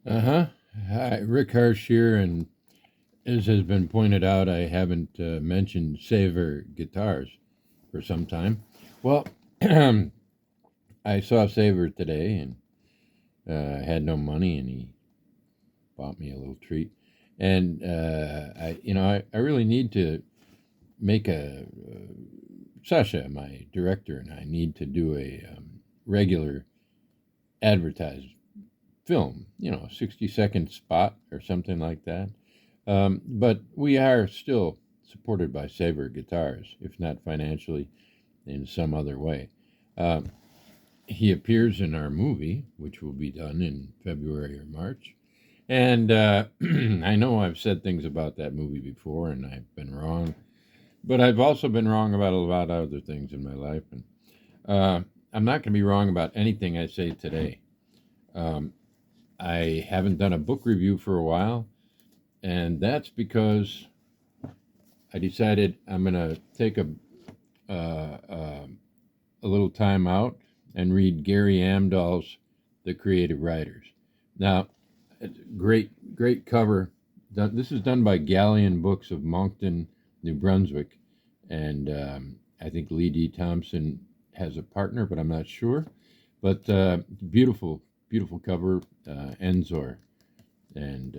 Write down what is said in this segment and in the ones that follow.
Uh-huh. Hi, Rick Harsh here, and as has been pointed out, I haven't mentioned Saver guitars for some time. Well, I saw Saver today, and I had no money, and he bought me a little treat. And I really need to make Sasha, my director, and I need to do a regular advertised film, 60-second spot or something like that. But we are still supported by Saber Guitars, if not financially, in some other way. Uh, he appears in our movie, which will be done in February or March. And I know I've said things about that movie before, and I've been wrong, but I've also been wrong about a lot of other things in my life. And uh, I'm not going to be wrong about anything I say today. Um, I haven't done a book review for a while, and that's because I decided I'm going to take uh, uh, a little time out and read Gary Amdahl's The Creative Writers. Now, great cover. This is done by Galleon Books of Moncton, New Brunswick, and I think Lee D. Thompson has a partner, but I'm not sure. But beautiful, beautiful cover, Enzor, and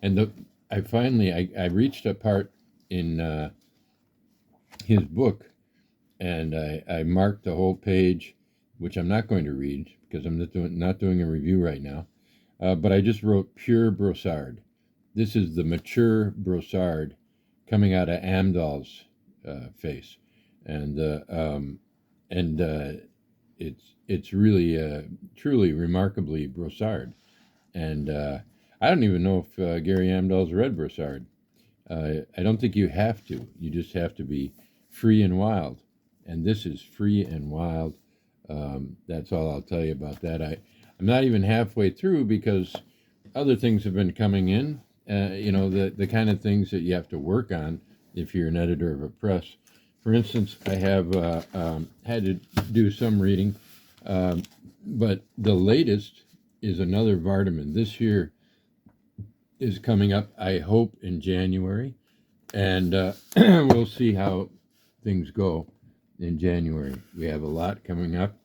the I reached a part in his book, and I marked the whole page, which I'm not going to read because I'm not doing a review right now. But I just wrote pure Brossard. This is the mature Brossard coming out of Amdahl's face, and it's really truly remarkably Brossard. And I don't even know if Gary Amdahl's read Brossard. I don't think you have to. You just have to be free and wild. And this is free and wild. That's all I'll tell you about that. I'm not even halfway through because other things have been coming in. The kind of things that you have to work on if you're an editor of a press. For instance, I have had to do some reading, but the latest is another Vardaman. This year is coming up, I hope, in January, and we'll see how things go in January. We have a lot coming up.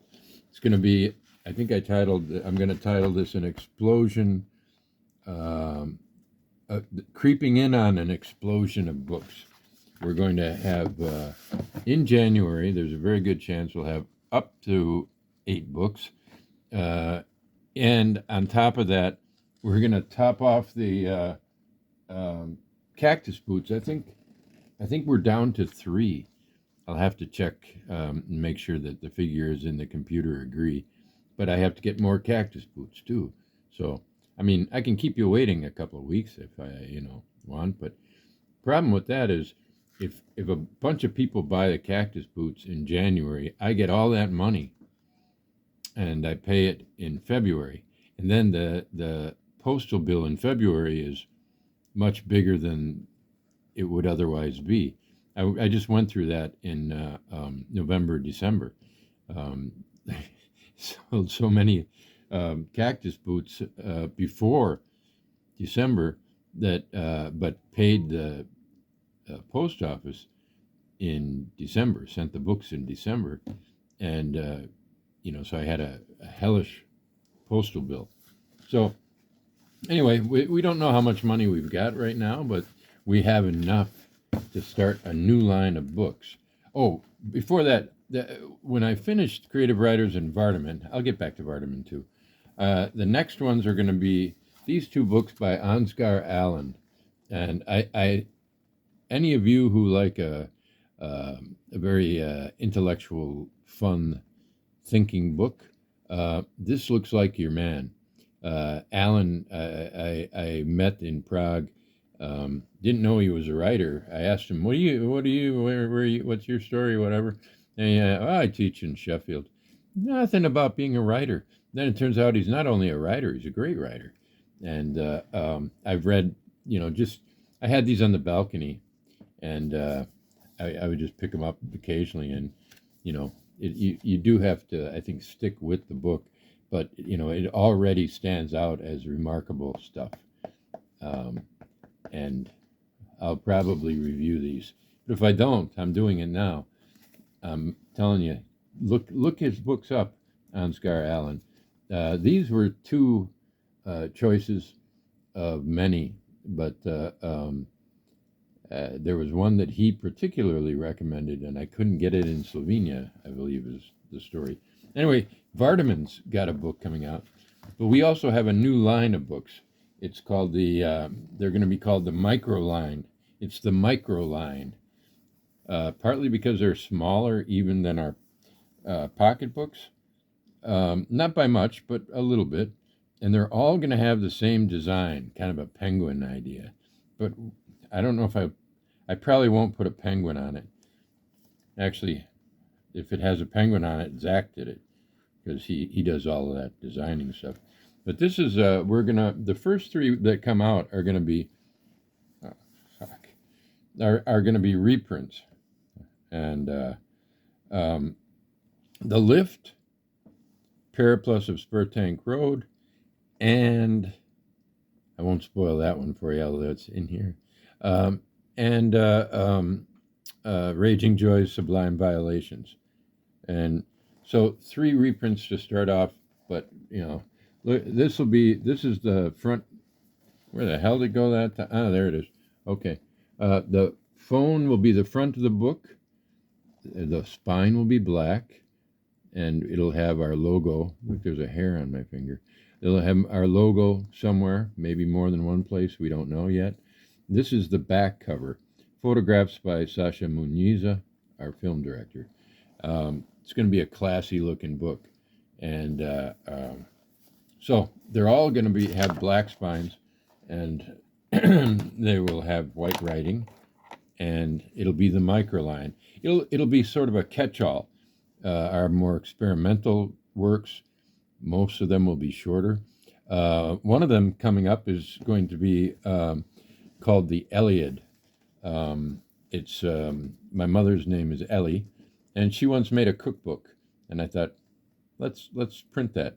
It's going to be, I'm going to title this an explosion, um, creeping in on an explosion of books. We're going to have, in January, there's a very good chance we'll have up to 8 books. And on top of that, we're going to top off the cactus boots. I think we're down to 3. I'll have to check and make sure that the figures in the computer agree. But I have to get more cactus boots too. So, I mean, I can keep you waiting a couple of weeks if I want. But problem with that is, if a bunch of people buy the cactus boots in January, I get all that money, and I pay it in February, and then the postal bill in February is much bigger than it would otherwise be. I just went through that in November, December. Um, so many cactus boots before December that, but paid the post office in December, sent the books in December, and so I had a hellish postal bill. So anyway, we don't know how much money we've got right now, but we have enough to start a new line of books. Oh, before that, when I finished Creative Writers and Vardaman, I'll get back to Vardaman too. The next ones are going to be these 2 books by Ansgar Allen, and any of you who like a very intellectual, fun, thinking book, this looks like your man. Alan, I met in Prague. Didn't know he was a writer. I asked him, where are you, what's your story, whatever. And I teach in Sheffield. Nothing about being a writer. Then it turns out he's not only a writer, he's a great writer. And I've read, just, I had these on the balcony, and I would just pick them up occasionally. And, you do have to, I think, stick with the book. but it already stands out as remarkable stuff. And I'll probably review these. But if I don't, I'm doing it now. I'm telling you, look his books up, Ansgar Allen. These were two choices of many, but there was one that he particularly recommended, and I couldn't get it in Slovenia, I believe is the story. Anyway, Vardaman's got a book coming out, but we also have a new line of books. It's called they're going to be called the Micro Line. It's the Micro Line, partly because they're smaller even than our pocketbooks. Not by much, but a little bit. And they're all going to have the same design, kind of a penguin idea. But I don't know if I probably won't put a penguin on it. Actually, if it has a penguin on it, Zach did it, because he does all of that designing stuff. But this is, the first three that come out are going to be, are going to be reprints. And The Lift, Periplus of Spurtank Road, and I won't spoil that one for you, although it's in here. Raging Joy's Sublime Violations. And so 3 reprints to start off, but this is the front. Where the hell did it go that time? Ah, there it is. Okay. The phone will be the front of the book. The spine will be black, and it'll have our logo. Look, there's a hair on my finger. It'll have our logo somewhere, maybe more than one place. We don't know yet. This is the back cover. Photographs by Sasha Muniza, our film director. It's going to be a classy looking book. And so they're all going to have black spines, and they will have white writing, and it'll be the microline. It'll be sort of a catch-all. Our more experimental works, most of them will be shorter. One of them coming up is going to be called the Elliot. It's my mother's name is Ellie, and she once made a cookbook, and I thought, let's print that.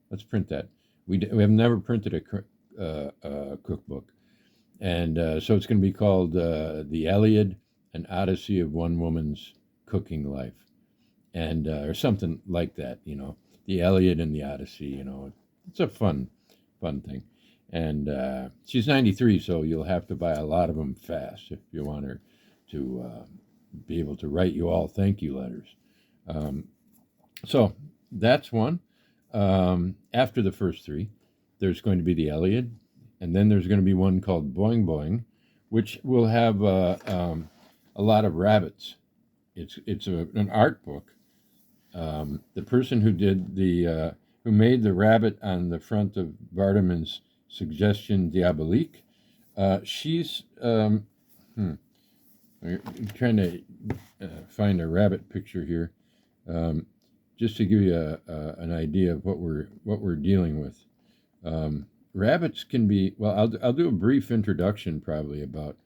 Let's print that. We have never printed a cookbook, and so it's going to be called the Elliot, an Odyssey of One Woman's Cooking Life, and or something like that. The Elliot and the Odyssey. It's a fun thing. And she's 93, so you'll have to buy a lot of them fast if you want her to be able to write you all thank you letters. So that's one. After the first 3, there's going to be the Elliot, and then there's going to be one called Boing Boing, which will have a lot of rabbits. It's an art book. The person who did who made the rabbit on the front of Vardaman's Suggestion Diabolique, she's I'm trying to find a rabbit picture here, just to give you an idea of what we're dealing with. Rabbits can be, well, I'll do a brief introduction probably about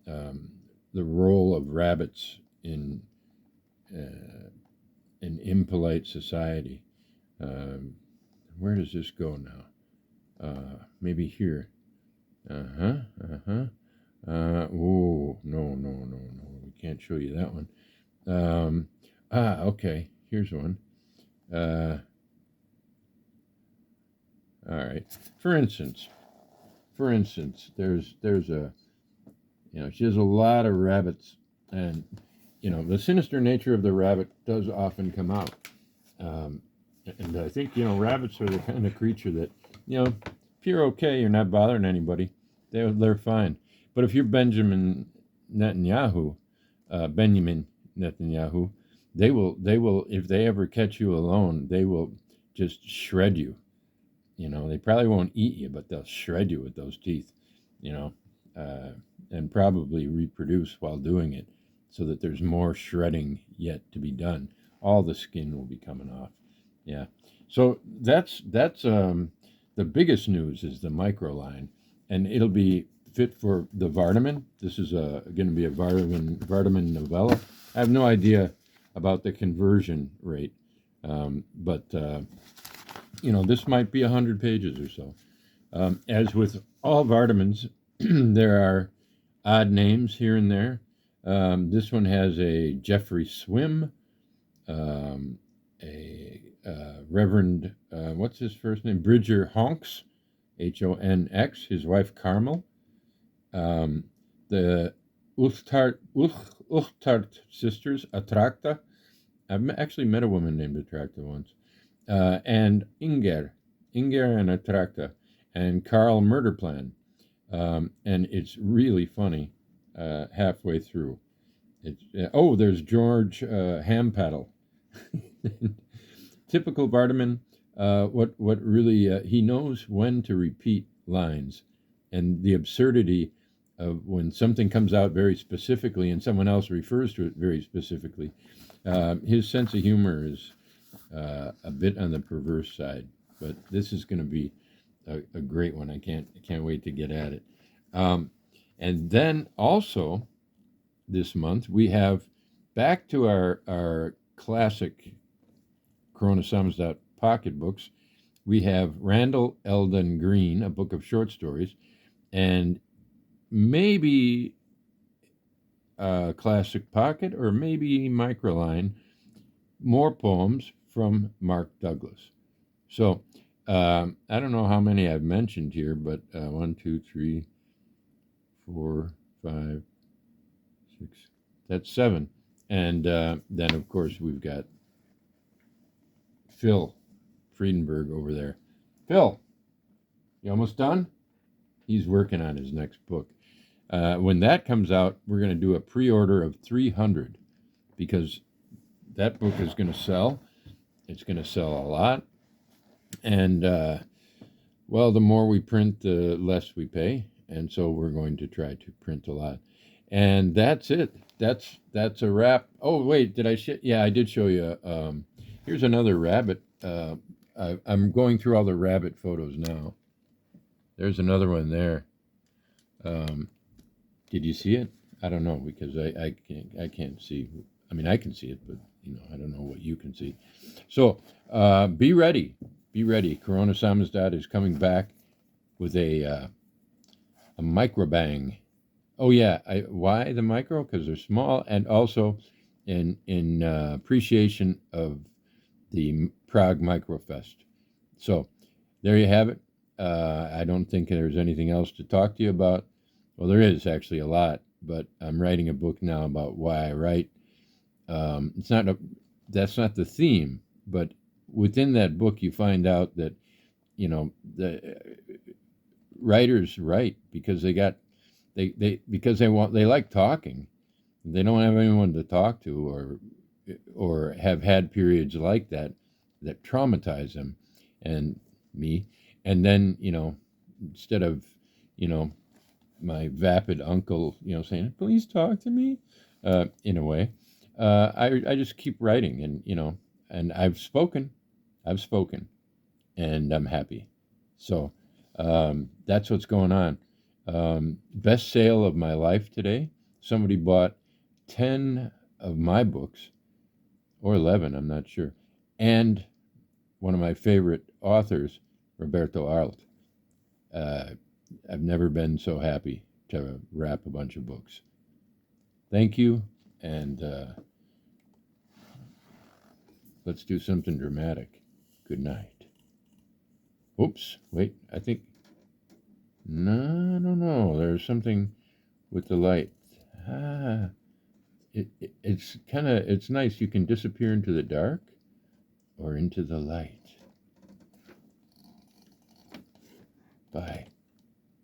the role of rabbits in impolite society. Where does this go now? Maybe here. Oh, no. We can't show you that one. Okay. Here's one. All right. For instance, there's a, she has a lot of rabbits, and the sinister nature of the rabbit does often come out. And I think rabbits are the kind of creature that if you're okay, you're not bothering anybody, they're fine. But if you're Benjamin Netanyahu, they will if they ever catch you alone, they will just shred you. They probably won't eat you, but they'll shred you with those teeth. And probably reproduce while doing it, so that there's more shredding yet to be done. All the skin will be coming off. Yeah. So that's the biggest news is the microline, and it'll be fit for the Vardaman. This is going to be a Vardaman novella. I have no idea about the conversion rate, but this might be 100 pages or so. As with all Vardamans, there are odd names here and there. This one has a Jeffrey Swim, a Reverend, what's his first name? Bridger Honks, Honx, his wife Carmel, the Uchtart sisters, Attracta. I've actually met a woman named Attracta once. And Inger and Attracta, and Carl Murder Plan. And it's really funny halfway through. There's George Hampaddle. Typical Vardaman. What really he knows when to repeat lines, and the absurdity of when something comes out very specifically and someone else refers to it very specifically. His sense of humor is a bit on the perverse side, but this is going to be a great one. I can't wait to get at it. And then also this month we have, back to our classic Corona Samizdat pocket books, we have Randall Eldon Green, a book of short stories, and maybe a classic pocket or maybe microline, more poems from Mark Douglas. So I don't know how many I've mentioned here, but 1, 2, 3, 4, 5, 6. That's 7. And then, of course, we've got Phil Friedenberg over there. Phil, you almost done? He's working on his next book. When that comes out, we're going to do a pre-order of 300, because that book is going to sell. It's going to sell a lot. And, well, the more we print, the less we pay. And so we're going to try to print a lot. And that's it. That's a wrap. Oh, wait, did I yeah, I did show you. Here's another rabbit. I'm going through all the rabbit photos now. There's another one there. Did you see it? I don't know, because I can't see. I mean, I can see it, but I don't know what you can see. So be ready. Be ready. Corona Samizdat is coming back with a microbang. Oh yeah, why the micro? Because they're small, and also in appreciation of the Prague Microfest. So there you have it. I don't think there's anything else to talk to you about. Well, there is actually a lot, but I'm writing a book now about why I write. That's not the theme, but within that book you find out that the writers write because they like talking. They don't have anyone to talk to, or have had periods like that traumatize them and me. And then instead of my vapid uncle saying, please talk to me, in a way, I just keep writing, and I've spoken, and I'm happy. So that's what's going on. Best sale of my life today. Somebody bought 10 of my books, or 11, I'm not sure, and one of my favorite authors, Roberto Arlt. I've never been so happy to wrap a bunch of books. Thank you, and let's do something dramatic. Good night. Oops, wait, I think... No, there's something with the light. It's nice. You can disappear into the dark or into the light. Bye.